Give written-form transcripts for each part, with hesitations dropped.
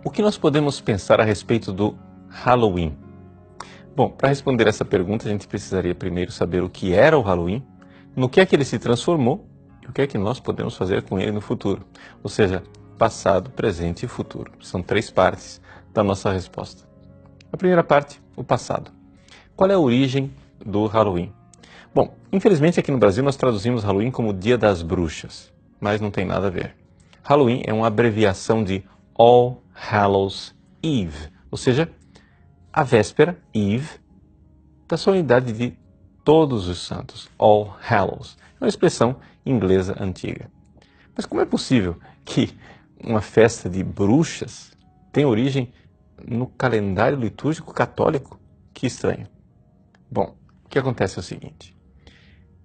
O que nós podemos pensar a respeito do Halloween? Bom, para responder essa pergunta, a gente precisaria primeiro saber o que era o Halloween, no que é que ele se transformou e o que é que nós podemos fazer com ele no futuro. Ou seja, passado, presente e futuro. São três partes da nossa resposta. A primeira parte, o passado. Qual é a origem do Halloween? Bom, infelizmente aqui no Brasil nós traduzimos Halloween como Dia das Bruxas, mas não tem nada a ver. Halloween é uma abreviação de All Hallows Eve, ou seja, a véspera, Eve, da solenidade de Todos os Santos, All Hallows. É uma expressão inglesa antiga. Mas como é possível que uma festa de bruxas tenha origem no calendário litúrgico católico? Que estranho. Bom, o que acontece é o seguinte.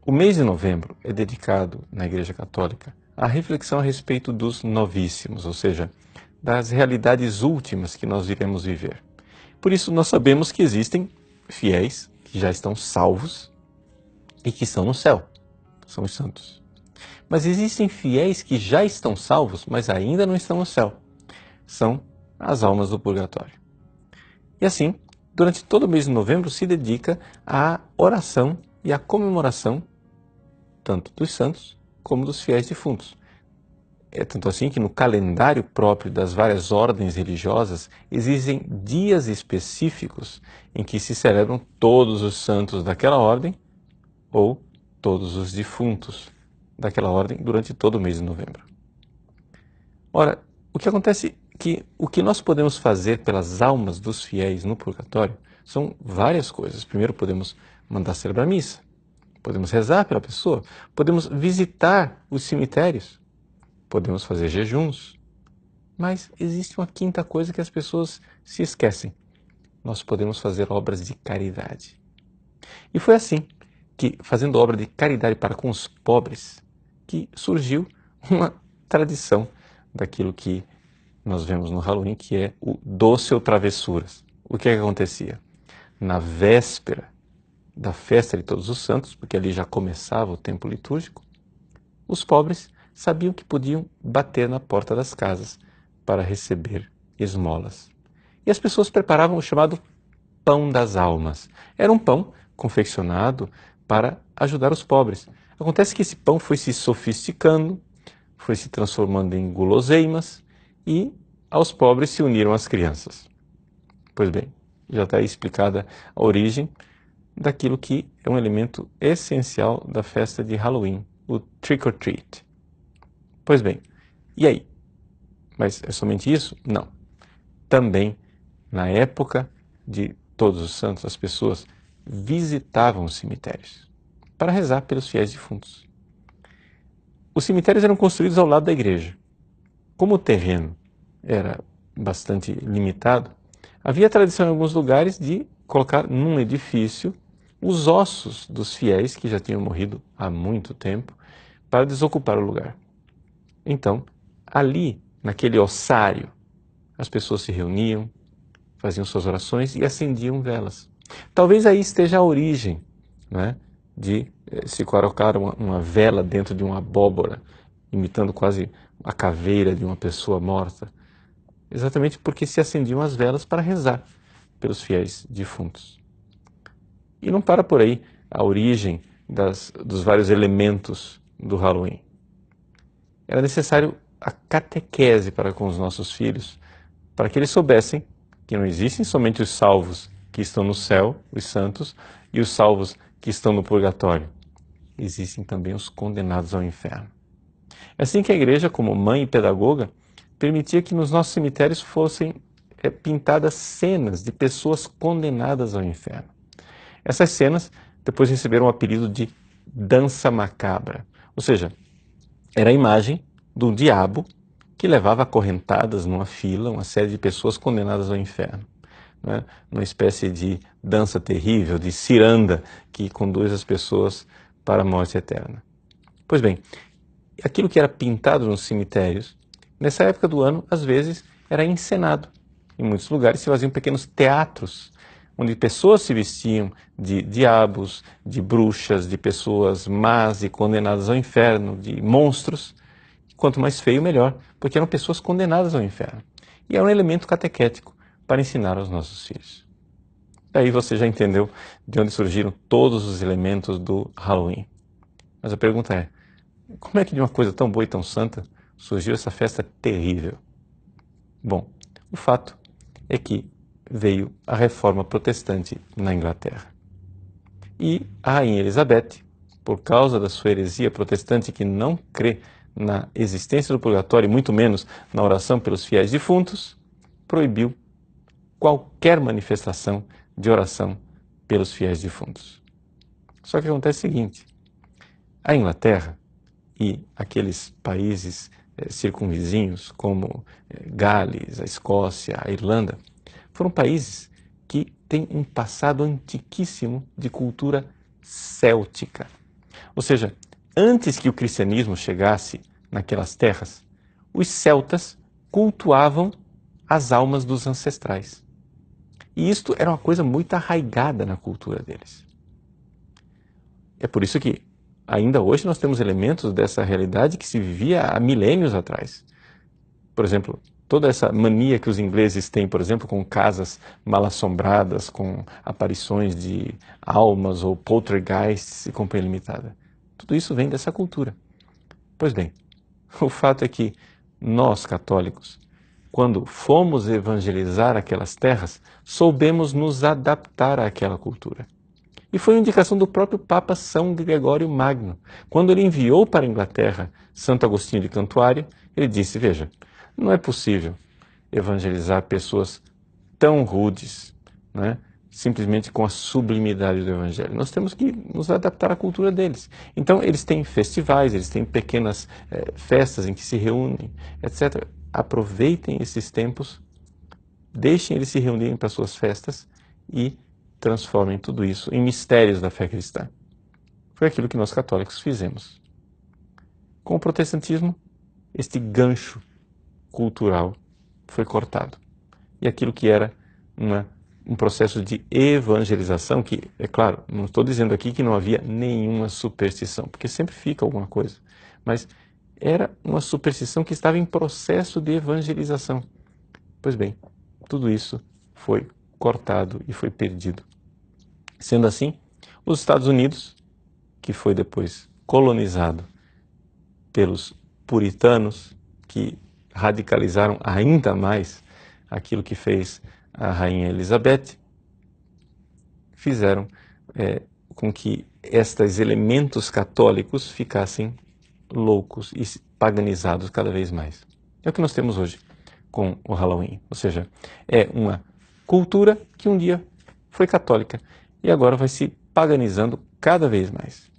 O mês de novembro é dedicado na Igreja Católica à reflexão a respeito dos novíssimos, ou seja, das realidades últimas que nós iremos viver. Por isso nós sabemos que existem fiéis que já estão salvos e que estão no céu, são os santos. Mas existem fiéis que já estão salvos, mas ainda não estão no céu, são as almas do purgatório. E assim, durante todo o mês de novembro se dedica à oração e à comemoração tanto dos santos como dos fiéis defuntos. É tanto assim que no calendário próprio das várias ordens religiosas existem dias específicos em que se celebram todos os santos daquela ordem ou todos os defuntos daquela ordem durante todo o mês de novembro. Ora, o que acontece é que o que nós podemos fazer pelas almas dos fiéis no purgatório são várias coisas. Primeiro, podemos mandar celebrar missa, podemos rezar pela pessoa, podemos visitar os cemitérios, podemos fazer jejuns, mas existe uma quinta coisa que as pessoas se esquecem. Nós podemos fazer obras de caridade. E foi assim que, fazendo obra de caridade para com os pobres, que surgiu uma tradição daquilo que nós vemos no Halloween, que é o doce ou travessuras. O que é que acontecia? Na véspera da festa de Todos os Santos, porque ali já começava o tempo litúrgico, os pobres sabiam que podiam bater na porta das casas para receber esmolas. E as pessoas preparavam o chamado pão das almas. Era um pão confeccionado para ajudar os pobres. Acontece que esse pão foi se sofisticando, foi se transformando em guloseimas e aos pobres se uniram as crianças. Pois bem, já está aí explicada a origem daquilo que é um elemento essencial da festa de Halloween, o trick or treat. Pois bem, e aí? Mas é somente isso? Não. Também, na época de Todos os Santos, as pessoas visitavam os cemitérios para rezar pelos fiéis defuntos. Os cemitérios eram construídos ao lado da igreja. Como o terreno era bastante limitado, havia tradição em alguns lugares de colocar num edifício os ossos dos fiéis que já tinham morrido há muito tempo para desocupar o lugar. Então, ali, naquele ossário, as pessoas se reuniam, faziam suas orações e acendiam velas. Talvez aí esteja a origem, né, de se colocar uma vela dentro de uma abóbora, imitando quase a caveira de uma pessoa morta, exatamente porque se acendiam as velas para rezar pelos fiéis defuntos. E não para por aí a origem dos vários elementos do Halloween. Era necessário a catequese para com os nossos filhos, para que eles soubessem que não existem somente os salvos que estão no céu, os santos, e os salvos que estão no purgatório. Existem também os condenados ao inferno. É assim que a igreja, como mãe e pedagoga, permitia que nos nossos cemitérios fossem pintadas cenas de pessoas condenadas ao inferno. Essas cenas depois receberam o apelido de dança macabra, ou seja, era a imagem do diabo que levava acorrentadas numa fila uma série de pessoas condenadas ao inferno, né? Uma espécie de dança terrível, de ciranda que conduz as pessoas para a morte eterna. Pois bem, aquilo que era pintado nos cemitérios, nessa época do ano, às vezes, era encenado. Em muitos lugares se faziam pequenos teatros, onde pessoas se vestiam de diabos, de bruxas, de pessoas más e condenadas ao inferno, de monstros. Quanto mais feio, melhor, porque eram pessoas condenadas ao inferno. e é um elemento catequético para ensinar aos nossos filhos. Daí você já entendeu de onde surgiram todos os elementos do Halloween. Mas a pergunta é, como é que de uma coisa tão boa e tão santa surgiu essa festa terrível? Bom, o fato é que veio a reforma protestante na Inglaterra. E a rainha Elizabeth, por causa da sua heresia protestante que não crê na existência do purgatório, e muito menos na oração pelos fiéis defuntos, proibiu qualquer manifestação de oração pelos fiéis defuntos. Só que acontece o seguinte, a Inglaterra e aqueles países circunvizinhos, como Gales, a Escócia, a Irlanda, foram países que têm um passado antiquíssimo de cultura céltica. Ou seja, antes que o cristianismo chegasse naquelas terras, os celtas cultuavam as almas dos ancestrais. E isto era uma coisa muito arraigada na cultura deles. É por isso que ainda hoje nós temos elementos dessa realidade que se vivia há milênios atrás. Por exemplo, toda essa mania que os ingleses têm, por exemplo, com casas mal-assombradas, com aparições de almas ou poltergeists e companhia limitada. Tudo isso vem dessa cultura. Pois bem, o fato é que nós, católicos, quando fomos evangelizar aquelas terras, soubemos nos adaptar àquela cultura. E foi uma indicação do próprio Papa São Gregório Magno. Quando ele enviou para a Inglaterra Santo Agostinho de Cantuária, ele disse, veja, não é possível evangelizar pessoas tão rudes, né, simplesmente com a sublimidade do Evangelho. Nós temos que nos adaptar à cultura deles. Então, eles têm festivais, eles têm pequenas festas em que se reúnem, etc. Aproveitem esses tempos, deixem eles se reunirem para suas festas e transformem tudo isso em mistérios da fé cristã. Foi aquilo que nós católicos fizemos. Com o protestantismo, este gancho cultural foi cortado. E aquilo que era um processo de evangelização, que, é claro, não estou dizendo aqui que não havia nenhuma superstição, porque sempre fica alguma coisa, mas era uma superstição que estava em processo de evangelização. Pois bem, tudo isso foi cortado e foi perdido. Sendo assim, os Estados Unidos, que foi depois colonizado pelos puritanos, que radicalizaram ainda mais aquilo que fez a rainha Elizabeth, fizeram com que estes elementos católicos ficassem loucos e paganizados cada vez mais. É o que nós temos hoje com o Halloween. Ou seja, é uma cultura que um dia foi católica e agora vai se paganizando cada vez mais.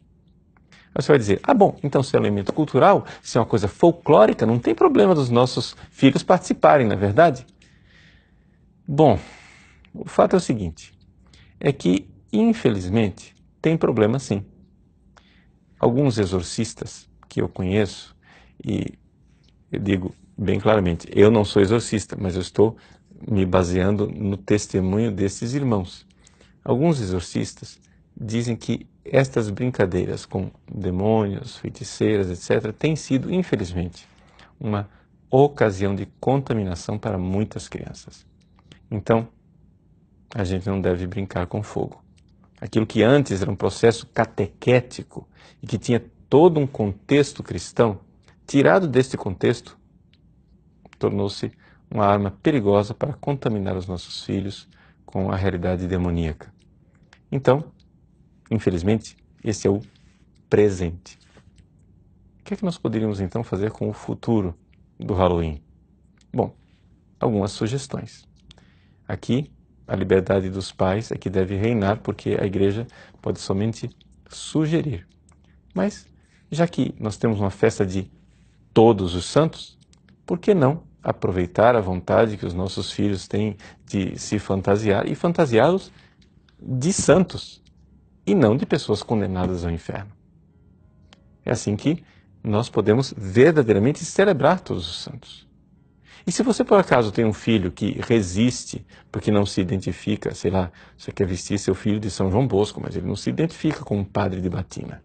Aí você vai dizer, bom, então se é um elemento cultural, se é uma coisa folclórica, não tem problema dos nossos filhos participarem, não é verdade? Bom, o fato é o seguinte, é que, infelizmente, tem problema sim. Alguns exorcistas que eu conheço, e eu digo bem claramente, eu não sou exorcista, mas eu estou me baseando no testemunho desses irmãos. Alguns exorcistas dizem que estas brincadeiras com demônios, feiticeiras, etc., têm sido, infelizmente, uma ocasião de contaminação para muitas crianças. Então, a gente não deve brincar com fogo. Aquilo que antes era um processo catequético e que tinha todo um contexto cristão, tirado deste contexto, tornou-se uma arma perigosa para contaminar os nossos filhos com a realidade demoníaca. Então, infelizmente, esse é o presente. O que é que nós poderíamos então fazer com o futuro do Halloween? Bom, algumas sugestões. Aqui, a liberdade dos pais é que deve reinar, porque a igreja pode somente sugerir. Mas, já que nós temos uma festa de todos os santos, por que não aproveitar a vontade que os nossos filhos têm de se fantasiar e fantasiá-los de santos e não de pessoas condenadas ao inferno? É assim que nós podemos verdadeiramente celebrar todos os santos. E se você por acaso tem um filho que resiste porque não se identifica, sei lá, você quer vestir seu filho de São João Bosco, mas ele não se identifica com um padre de batina.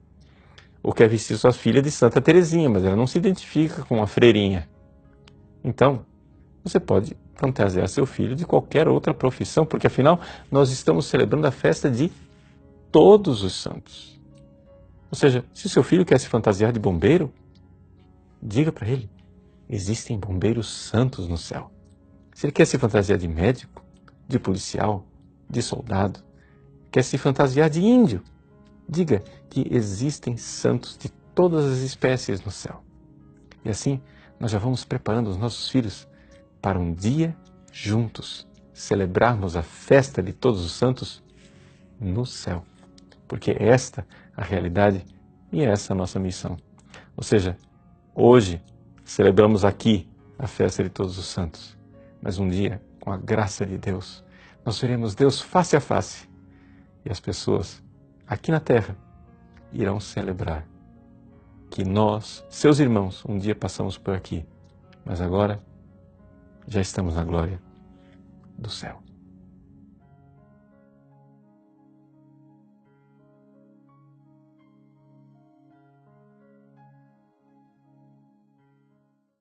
Ou quer vestir sua filha de Santa Teresinha, mas ela não se identifica com uma freirinha. Então, Você pode fantasiar seu filho de qualquer outra profissão, porque afinal nós estamos celebrando a festa de todos os santos. Ou seja, se o seu filho quer se fantasiar de bombeiro, diga para ele, existem bombeiros santos no céu. Se ele quer se fantasiar de médico, de policial, de soldado, quer se fantasiar de índio, diga que existem santos de todas as espécies no céu. E assim, nós já vamos preparando os nossos filhos para um dia juntos celebrarmos a festa de todos os santos no céu. Porque é esta a realidade e é essa a nossa missão. Ou seja, hoje celebramos aqui a festa de todos os santos, mas um dia, com a graça de Deus, nós veremos Deus face a face e as pessoas aqui na terra irão celebrar que nós, seus irmãos, um dia passamos por aqui, mas agora já estamos na glória do céu.